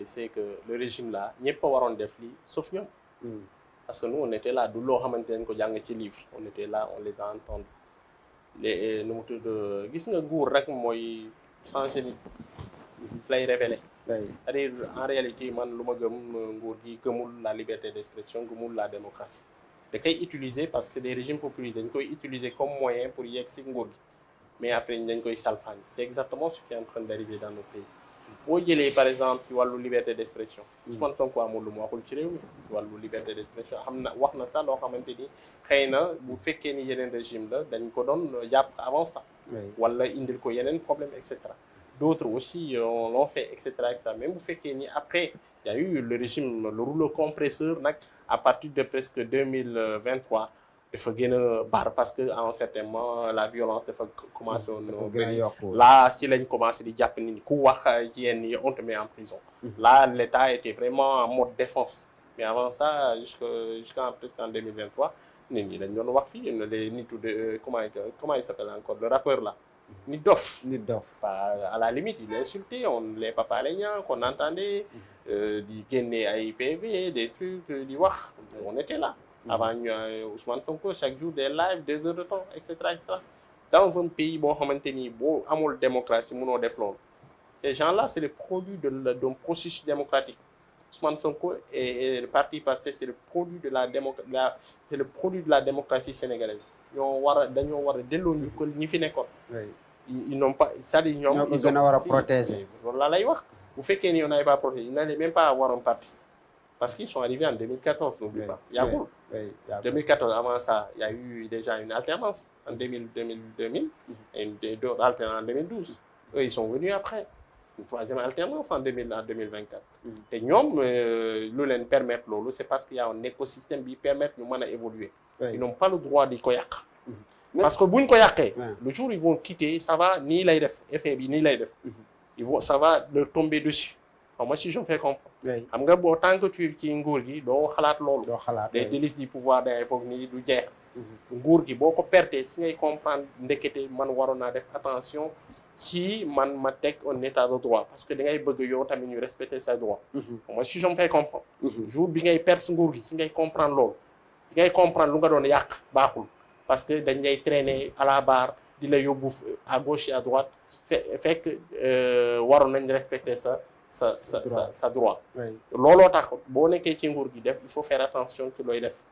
c'est que le régime là ñëpp a waroon def lii sauf ñoom. Parce que nous on était là du loo xamante nañ ko jàng ci livre on était là on les a entendus les nu mu tudd gis nga nguur rek mooy changer nit lay révéler. C'est-à-dire en réalité man lu ma gëm nguur gi gëmul la liberté d'expression gëmul la démocratie da koy utiliser parce que c'est des régimes populistes dañ koy utiliser comme moyen pour yegg ci nguur gi mais après dañ koy salfaañi c'est exactement ce qui est en train d'arriver dans nos pays. boo jëlee par exemple ci wàllu liberté d'expression Ousmane Sonko amul lu mu waxul ci réew mi ci wàllu liberté d'expression xam na wax na sax loo xamante ni xëy na bu fekkee ni yeneen régime la dañ ko doon jàpp avant ça wala indil ko yeneen problème et cetera d'autres aussi l'ont fait et cetera même bu fekkee ni après il y a eu le régime le rouleau compresseur nag à partir de presque 2023 dafa gën a bar parce que à un certain moment la violence dafa commencé woon là ci lañ commencé di jàpp nit ñi ku wax ci yenn yi on te met en prison là l'État était vraiment en mode défense mais avant ça jusqu'en presque en 2023 nit ñi dañ doon wax fii les nitu de comment il s'appelle encore le rappeur là Nit Doff à la limite il insultait les Pape Alé Niang qu'on entendait di génne ay PV des trucs di wax on était là avant ñu Ousmane Sonko chaque jour des lives 2 heures de temps et cetera dans un pays boo xamante ni boo amul démocratie mënoo def loolu ces gens-là c'est le produit d'un processus démocratique Ousmane Sonko et le parti Pastef c'est le produit de la démocratie sénégalaise dañoo war a delloo ñu ko ñi fi nekkoon. ils n'ont pas c'est-à-dire ñoom ils ont war a protéger. loolu laa lay wax bu fekkee ni on n'avait pas protégé ils n'allaient même pas avoir un parti. Parce qu'ils sont arrivés en 2014, n'oublie pas. Yagul. 2014, avant ça, il y a eu déjà une alternance en 2000 et d'autres alternances en 2012. Eux, ils sont venus après. Une troisième alternance en 2024. Et nous, nous les permettre, c'est parce qu'il y a un écosystème qui permet de nous évoluer. Ils n'ont pas le droit de koyak. Parce que si ils le jour où ils vont quitter, ça va ni l'aïdef, FAB, ni l'aïdef. Ça va leur tomber dessus. Moi, si je me fais comprendre. xam nga boo tant que tu ci nguur gi doo xalaat loolu des délices du pouvoir day foog ni du jeex nguur gi boo ko pertee si ngay comprendre ndekete man waroon naa def attention ci man ma teg un état de droit parce que da ngay bëgg yow tamit ñu respecter ses droits moi si je me fais comprendre jour bi ngay perte nguur gi si ngay comprendre loolu si ngay comprendre lu nga doon yàq baaxul parce que dañ lay traîner à la barre di la yóbbu à gauche et à droite fekk waroon nañ respecter sa droit looloo tax boo nekkee ci nguur gi def il faut faire attention ci looy def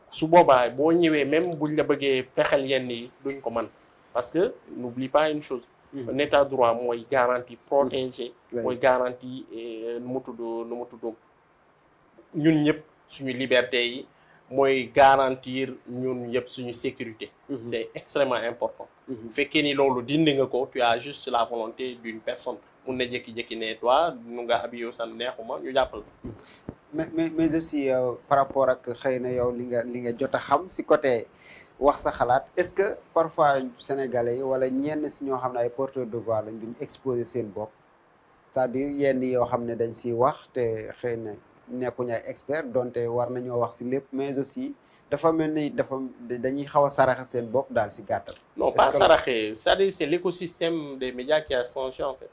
su boobaa boo ñëwee même buñ la bëggee fexel yenn yi duñ ko mën parce que n'oublie pas une chose un état de droit mooy garantie protégé mooy garantie nu mu tudd ñun ñëpp suñu liberté yi mooy garantir ñun ñëpp suñu sécurité c'est extrêmement important bu fekkee ni loolu dindi nga ko tu as juste la volonté d'une personne mun na jékki-jékki ne toi nu nga abiyoo san neexuma ñu jàppal mais aussi par rapport ak xëy na yow li nga jot a xam si côté wax sa xalaat est-ce que parfois sénégalais yi wala ñenn si ñoo xam ne ay porteurs de voix lañ duñ exposer seen bopp c'est-à-dire yenn yoo xam ne dañ siy wax te xëy na nekkuñu ay expert donte war nañoo wax si lépp mais aussi dafa mel ni dañuy xaw a saraxe seen bopp daal si gàttal. non pas saraxe c'est-à-dire c'est l'écosystème des médias qui a changé en fait.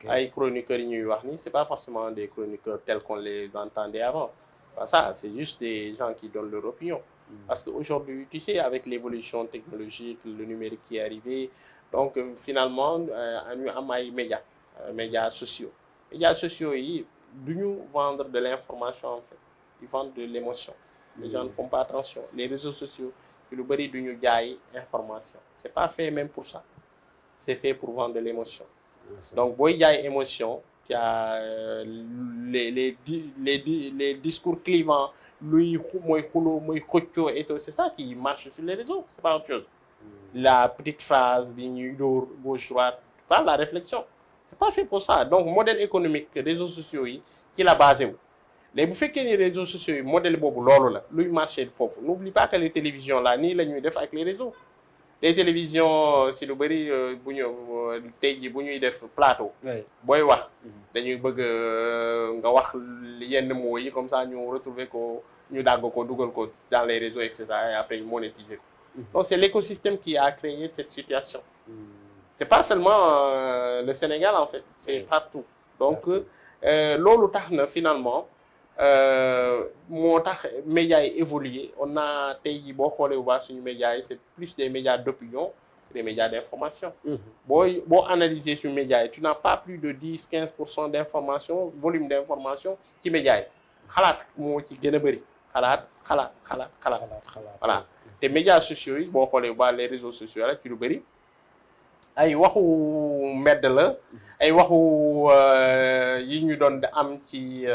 ay chroniqueurs yi ñuy wax ni c'est pas forcément des chroniqueurs tels qu'on les entendait avant pas ça c'est juste des gens qui donnent leur opinion parce que aujourd'hui tu sais avec l'évolution technologique le numérique qui est arrivé donc finalement ñu am ay médias sociaux yi duñu vendre de l'information en fait ils vendent de l'émotion les gens ne font pas attention les réseaux sociaux lu bari duñu jaay information c'est pas fait même pour ça c'est fait pour vendre de l'émotion donc booy jaay émotion il y a les discours clivants luy mooy xuloo mooy xëccoo et tout c'est ça qui marche sur les réseaux c'est pas autre chose la petite phrase bi ñuy dóor gauche droite pas la réflexion c'est pas fait pour ça donc modèle économique réseaux sociaux yi ci la basé wu léegi bu fekkee ni réseaux sociaux yi modèle boobu loolu la luy marché foofu n'oublie pas que les télévisions là nii la ñuy def avec les réseaux les télévisions si lu bëri bu ñu tey jii bu ñuy def plateau booy wax dañuy bëgg nga wax yenn mots yi comme ça ñu retrouver ko ñu dàgg ko dugal ko dans les réseaux et cetera et après ñu monétiser ko donc c'est l'écosystème qui a créé cette situation c'est pas seulement le Sénégal en fait c'est partout donc loolu tax na finalement moo tax médias yi évolué on a tey jii boo xoolee bu baax suñu médias yi c'est plus des médias d'opinion que des médias d'information. boo analyser suñu médias yi tu n'as pas plus de 10-15% d'information volume d'information ci médias yi xalaat moo ci gën a bëri xalaat voilà te médias sociaux yi boo xoolee bu baax les réseaux sociaux rek ci lu bëri ay waxu mbedd la ay waxu yi ñu doon am ci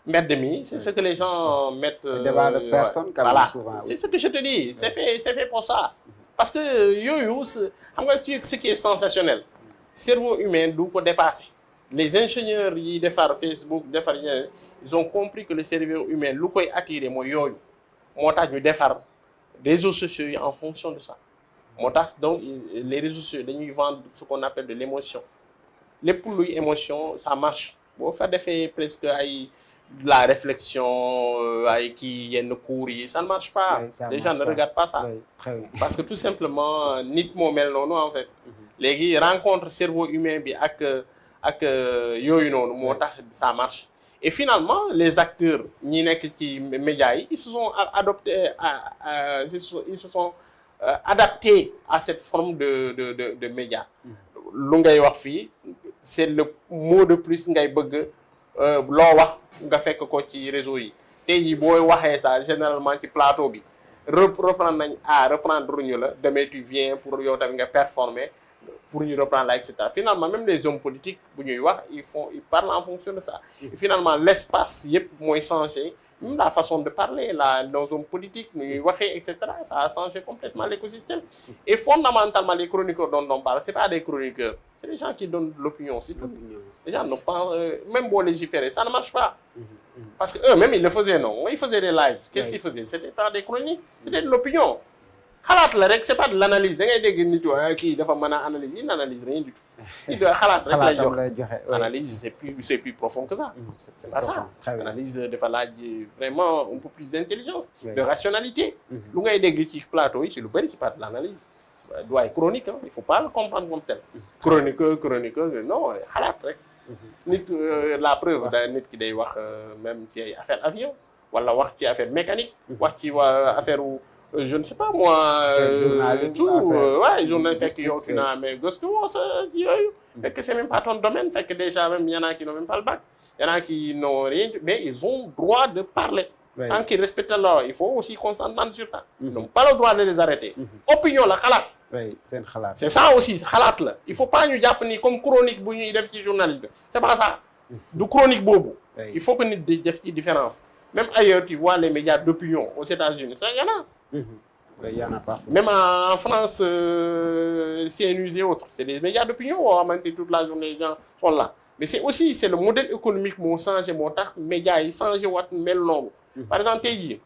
mbedd mi c'est ce que les gens mettent débat de personnes quand même souvent c'est ce que je te dis c'est fait pour ça parce que yooyu xam nga ce qui est sensationnel cerveau humain du ko dépasser les ingénieurs yi defar Facebook defar yeneen ils ont compris que le cerveau humain lu koy attirer mooy yooyu moo tax ñu defar réseaux sociaux yi en fonction de ça moo tax donc les réseaux sociaux dañuy vendre ce qu'on appelle de l'émotion lépp luy émotion ça marche boo fa defee presque ay de la réflexion ay kii yenn cours yi ça ne marche pas les gens ne regardent pas ça parce que tout simplement nit moo mel noonu en fait léegi rencontre cerveau humain bi ak yooyu noonu moo tax ça marche et finalement les acteurs ñi nekk ci médias yi ils se sont adaptés à cette forme de médias lu ngay wax fii c'est le mot de plus ngay bëgg loo wax nga fekk ko ci réseau yi tey jii booy waxee ça généralement ci plateau bi reprendre ñu la demain tu viens pour yow tamit nga performer pour ñu reprendre la et cetera finalement même les hommes politiques bu ñuy wax ils parlent en fonction de ça et finalement l'espace yëpp mooy changer même la façon de parler nos hommes politiques nu ñuy waxee et cetera ça a changé complètement l'écosystème et fondamentalement les chroniqueurs dont on parle c'est pas des chroniqueurs c'est des gens qui donnent l'opinion c'est tout les gens ne pensent même boo légiférer ça ne marche pas parce que eux-mêmes ils le faisaient non ils faisaient des lives qu'est-ce qu'ils faisaient c'était pas des chroniques c'était de l'opinion xalaat la rek c'est pas de l'analyse da ngay dégg nit kii dafa mën a analyse il n'analyse rien du tout il doit xalaat rek lay joxe analyse c'est plus profond que ça c'est pas ça analyse dafa laaj vraiment un peu plus d'intelligence de rationalité lu ngay dégg ci plateau yi ci lu bari c'est pas de l'analyse doit être chronique hein il faut pas le comprendre comme tel chroniqueur non xalaat rek nit la preuve da nit ki day wax même ci ay affaire avion wala wax ci affaire mécanique wax ci affaire je ne sais pas moi tout journaliste fekk yow tu n'as mais gëstu woo sa yooyu fekk c'est même pas ton domaine fekk déjà même y en a qui n'ont même pas le bac y en a qui n'ont rien mais ils ont droit de parler tant qu'ils respectent la loi il faut aussi qu'on s'entende sur ça ils n'ont pas le droit de les arrêter opinion la xalaat seen xalaat c'est ça aussi xalaat la il faut pas ñu jàpp ni comme chronique bu ñuy def ci journalisme c'est pas ça du chronique boobu il faut que nit di def ci différence même ailleurs tu vois les médias d'opinion aux États-Unis ça y en a il y en a pas même en France CNews et autres c'est des médias d'opinion boo xamante ni toute la journée les gens sont là mais c'est le modèle économique moo changé moo tax médias yi changé waat mel noonu par exemple tey jii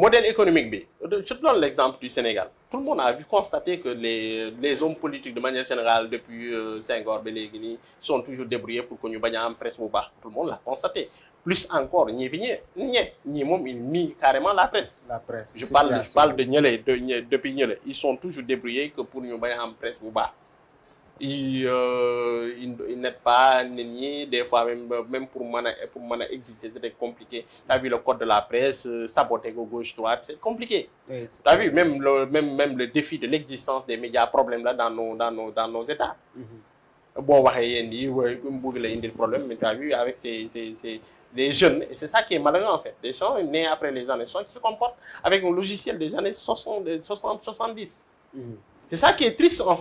modèle économique bi je te donne l'exemple du Sénégal tout le monde a constaté que les hommes politiques de manière générale depuis Senghor ba léegi nii sont toujours débrouillés pour que ñu bañ a am presse bu baax tout le monde l'a constaté plus encore ñii fi ñii moom ils nient carrément la presse je parle de ñële depuis ñële ils sont toujours débrouillés que pour ñu bañ a am presse bu baax ils n'aident pas nit ñi des fois même pour mën a exister c'était compliqué t'as vu le code de la presse saboté ko gauche droite c'est compliqué t'as vu même le défi de l'existence des médias problème là dans nos États boo waxee yéen yi mu bëgg la indil problème mais t'as vu avec les jeunes et c'est ça qui est malheureux en fait des gens nés après les années 60 qui se comportent avec un logiciel des années 60 70 c'est ça qui est triste en fait